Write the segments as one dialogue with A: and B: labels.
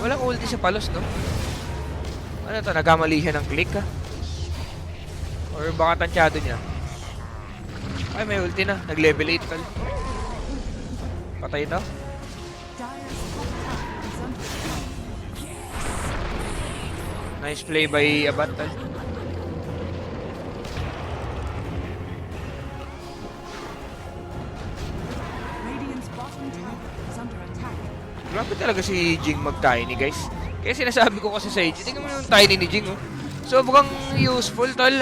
A: Walang ulti sa Palos, no? Ano to? Nagkamali siya ng click, ha? Or baka tansyado niya? Ay, may ulti na. Nag-level 8, tol. Patay ito. Nice play by Abat, tol. Grabe talaga si Jing mag-tiny, guys. Kaya sinasabi ko kasi sa AJ, tingnan mo yung tiny ni Jing, oh. Sobrang useful, tol.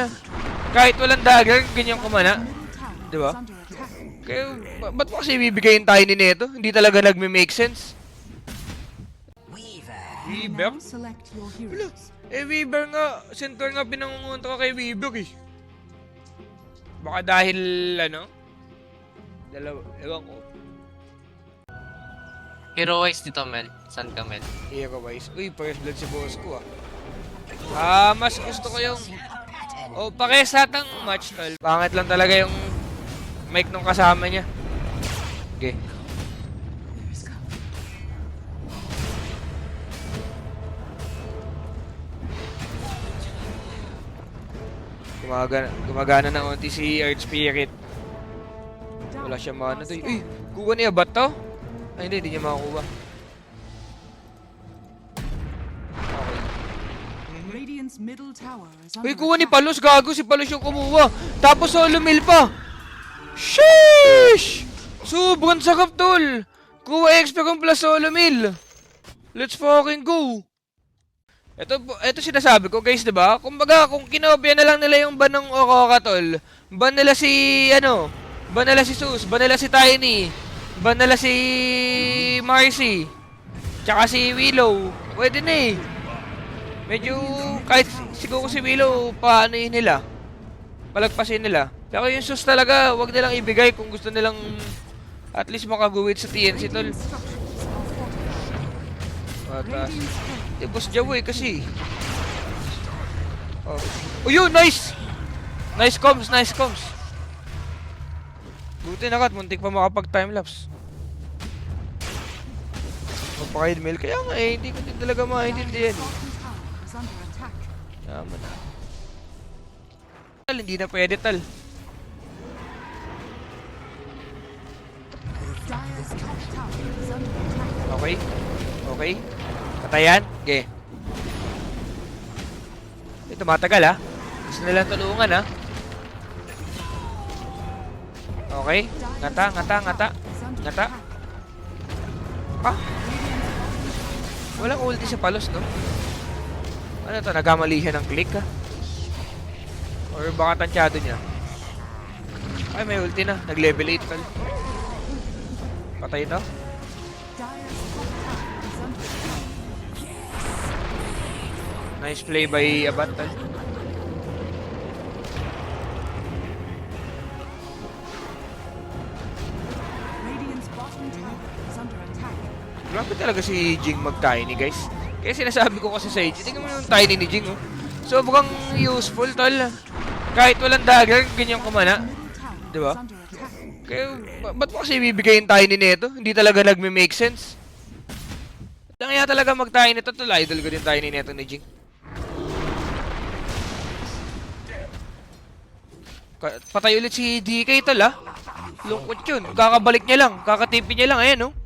A: Kahit walang dagger, ganyan kumana. Diba? Kaya, ba't mo kasi ibibigay yung tiny nito? Hindi talaga nagme-make sense. Weaver? Wala. Weaver nga. Center nga pinangungunta ka kay Weaver, eh. Baka dahil, ano? Dalawa, ewan ko.
B: Hero-wise dito, Mel. Saan ka, Mel?
A: Hero-wise. Uy, first blood si boss ko, ah. Mas gusto ko yung... Oh, pakisatang match, tol. Pangit lang talaga yung mic nung kasama niya. Okay. Gumagana na unti si Earth Spirit. Wala siya mana to. Uy, kuha niya ba to? Ay, hindi niya makakuha. Okay. Uy, kuha ni Palos. Gago, si Palos yung kumuha. Tapos solo mill pa. Sheesh! Sobrang sakap, tol. Kuha XP kong plus solo mill. Let's fucking go. Ito sinasabi ko, guys, 'di ba? Kumbaga, kung kinopya na lang nila yung ban ng Aurora, tol. Ban nila si ban nila si Sus, ban nila si Tiny, ban nila si Marcy, tsaka si Willow. Pwede na eh. Medyo kahit siguro si Willow paano yun nila. Palagpasin nila. Pero yung Sus talaga, wag nilang ibigay kung gusto nilang at least makaguwit sa TNC, tol. Atas. Boss Jawoy kasi. Oh, yun, nice! Nice comms, nice comms. Buti na kat, muntik pa makapag timelapse. Magpaka-email. Kaya nga eh, hindi ko din talaga maintindihan. Yaman na. Tal, hindi na pwede, tal. Okay. Okay. Patayan? Okay. Ito matagal, ha. Gusto nilang tulungan, ha. Okay. Ngata, ngata, ngata. Ngata. Ah. Walang ulti sa Palos, no? Ano to? Nagkamali siya ng click, ha? Or baka tansyado niya? Ay, may ulti na. Nag-level 8, tol. Patay ito. Nice play by Abat, tol. Grabe talaga si Jing mag-tiny, guys. Kaya sinasabi ko kasi sa AJ, tingnan mo yung tiny ni Jing, oh. Sobrang useful, tol. Kahit walang dagger, ganyan kumana. Diba? Kaya, ba't mo kasi ibibigay yung tiny nito? Hindi talaga nagme-make sense. Kaya talaga mag-tiny nito, tol. Idol ko din tiny nito ni Jing. Patay ulit si DK, tol, ha? Lungkot yun. Kakabalik niya lang. Kakatipi niya lang. Ayan, no?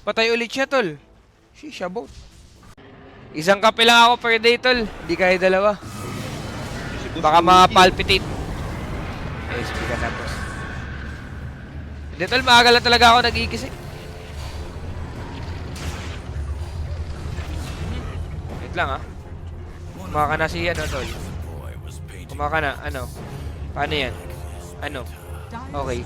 A: Patay ulit siya, tol. Sheesh, about. Isang kape lang ako per day, tol. Hindi kaya dalawa. Baka ma-palpitate. Yes, bigat na, boss. Hindi, tol. Maaga lang talaga ako nag-iikisik. Wait lang, ha? Kumaka na si, ano, tol. Kumaka na, ano? Paano yan? Ano? Okay.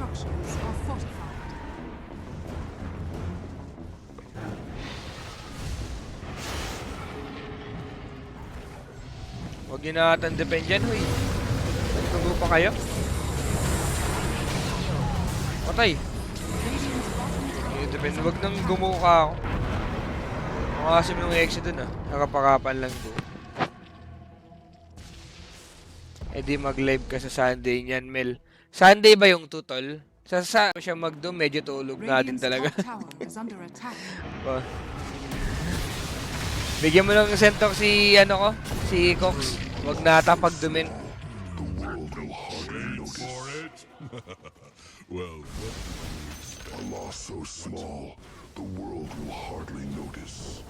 A: Huwag nyo na atan depend dyan, huy. Nagtugo pa kayo? Patay. Depend, huwag nang gumuka ako. Makasim yung exit dun, ah. Nakapakapan lang doon. Eh di mag-live ka sa Sunday niyan, Mel. Sunday ba yung tutol? Sa siya mag-doom, medyo tulog natin talaga. Oh. Bigyan mo ng sentok si, ano ko, si Cox. Huwag na tapagdumin.
C: Well, a loss so small, the world will hardly notice.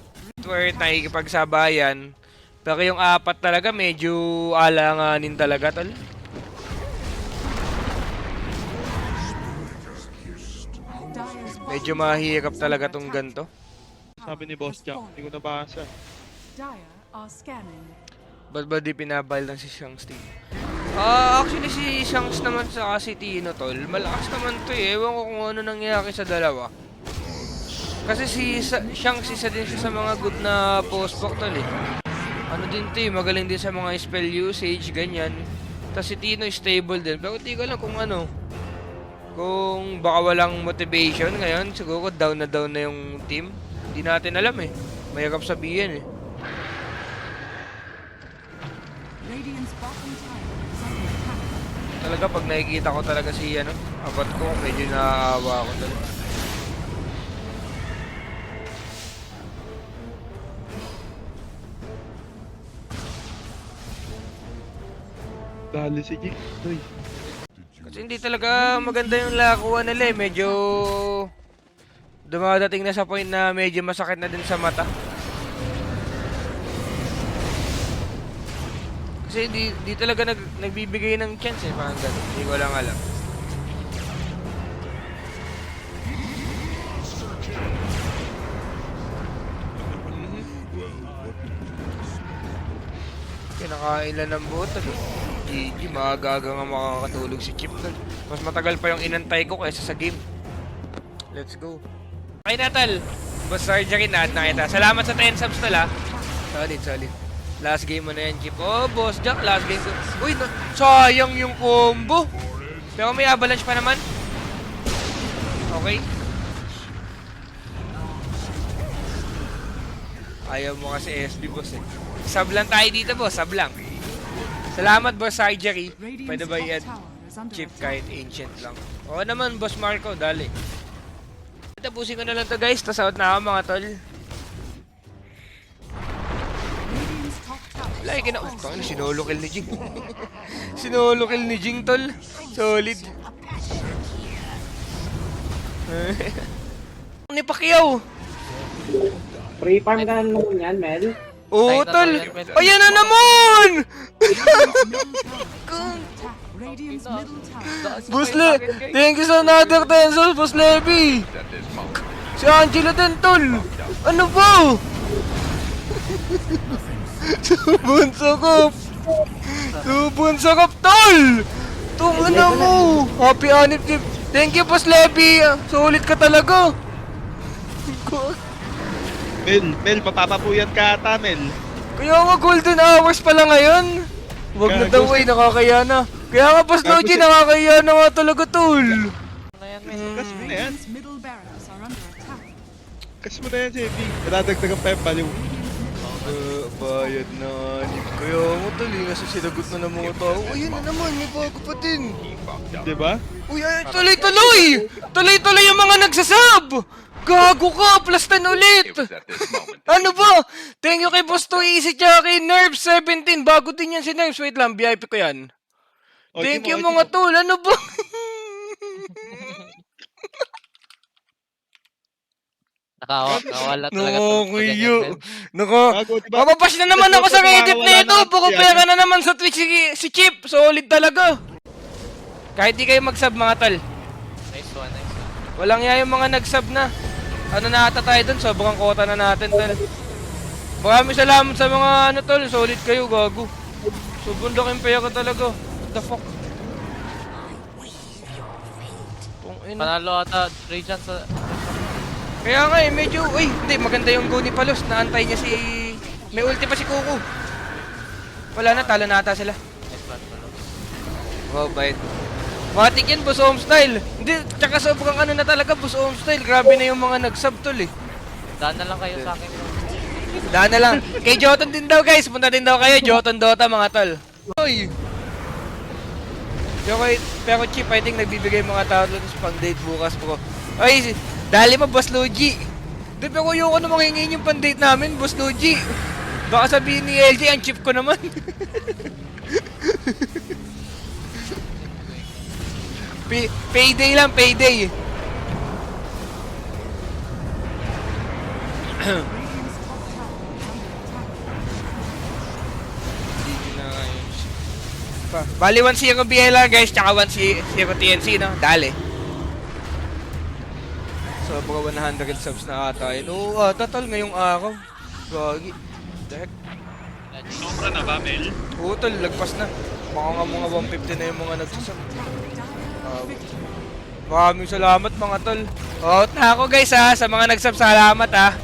A: Where nakikipagsabayan. Pero yung apat talaga, medyo alanganin talaga, tol. Medyo mahirap talaga tong ganto.
D: Sabi ni Boss Jack, hindi ko nabasa.
E: Dire are scanning.
A: Ba't ba di pinabayal ng si Shanks team? Actually si Shanks naman sa si Tino, tol. Malakas naman to eh. Ewan ko kung ano nangyari sa dalawa. Kasi si Shanks isa din siya sa mga good na post-box, tol eh. Ano din to eh, magaling din sa mga spell usage, ganyan. Tapos si Tino stable din. Pero di ko alam kung ano. Kung baka walang motivation ngayon, siguro down na yung team. Hindi natin alam eh. Mahirap sabihin eh.
E: Radiant's bottom tower is under attack.
A: Talaga pag nakikita ko talaga si ano, abat ko, medyo naaawa ako talaga.
D: Dali si Jig. Uy.
A: Kasi hindi talaga maganda yung lakuan nila eh. Medyo dumadating na sa point na medyo masakit na din sa mata. Kasi di talaga nagbibigay ng chance eh. Parang ganun. Hindi ko lang alam. Kinakailan ng botol eh. GG, maaga-aga nga makakatulog si Chip tol. Mas matagal pa yung inantay ko kaysa sa game. Let's go. Okay Natal, Boss Sargery na kita. Salamat sa 10 subs tol ha. Solid. Last game mo na yan Chip. Oh, Boss Jack, last game ko. Uy, sayang yung combo. Pero may avalanche pa naman. Okay. Ayaw mo kasi SB boss eh. Sub lang tayo dito boss, sub lang. Salamat boss Sargery. Pwede ba i-add chip kahit ancient lang? Oo naman boss Marco, dali. Tapusin ko na lang to guys, tas out na ako mga tol.
E: Radiant's top tower.
A: Like na, sinolo kill ni Jing. Sinolo kill ni Jing tol. Solid. Ni Pacquiao.
F: Free farm ka na naman yan, Mel.
A: Oo
B: Tayo na
A: tol.
B: to, yan, pwede.
A: Ayan na naman!
E: Attack. Radiant's middle tower.
A: Boss Le, thank you sa another 10 souls, Boss Levi. Si Angela din, tol. Ano ba? Subon sakop. Subon sakop, tol. Tung ano mo. Happy anip tip. Thank you, Boss Levi. Solid ka talaga.
D: Mel, mapapapuyat ka ata, Mel.
A: Kaya nga golden hours pala ngayon. Wag na daw eh, nakakaya na. Kaya nga Boss Logi, nakakaya na nga talaga, tol.
D: Kas mo na yan.
E: Radiant's middle barracks are under attack.
D: Kas mo na yan, Sebi. Nadadagdagan pa yung baliw.
A: Bayad na anip. Kaya mo tol, nasa sinagot na ng mga tao. Ayun na naman, may bago pa din.
D: Diba?
A: Uy, ay, tuloy-tuloy! Tuloy-tuloy yung mga nagsasab! Gago ka! Plus 10 ulit! Ano ba? Thank you kay Boss 2 Easy tsaka kay Nerves 17. Bago din yan si Nerves. Wait lang, VIP ko yan. Thank you mga tol. Ano ba?
B: Nakawala talaga to.
A: Nakuyo.
D: Gago, diba?
A: Mapapash na naman ako sa Reddit na ito. Puro
D: Yan.
A: pera na naman sa Twitch si Chip. Solid talaga. Kahit di kayo mag-sub mga tol.
B: Nice one, nice one.
A: Walang iya yung mga nag-sub na. Ano na ata tayo dun? Sobrang kota na natin tol. Maraming salamat sa mga ano tol. Solid kayo, gago. Subundakin pa ka talaga. What the fuck? Kung ina.
B: Panalo ata, Radiant sa...
A: Kaya nga eh, medyo, uy, hindi, maganda yung go ni Palos, naantay niya si, may ulti pa si Kuko. Wala na, talo na ata sila.
B: Nice one, Palos.
A: Wow, bait. Matik yan, Boss Home Style. Hindi, tsaka sobrang ano na talaga, Boss Home Style. Grabe na yung mga nag-sub tol eh.
B: Daan na lang kayo sa akin.
A: Daan na lang. Kay Joton din daw guys, punta din daw kayo, Joton Dota mga tol. Uy! Pero Chip, I think nagbibigay mga tao doon sa pang-date bukas bro. Ay, dali mo, Boss Logi. Di, pero ayoko na makingin yung pang-date namin, Boss Logi. Baka sabihin ni LJ, ang chip ko naman. Payday lang, payday.
E: Radiant's top tower is under attack.
A: Bali 1-0 Biela guys, tsaka 1-0 TNC, no? Dali. So, mga 100 subs na ata yun. Oo, total ngayong araw. Gagi. The heck?
G: Sobra na ba, Mel?
A: Oo, tol, lagpas na. Baka nga mga 150 na yung mga nagsasub. Maraming salamat mga tol. Out na ako guys ha, sa mga nagsub, salamat ha.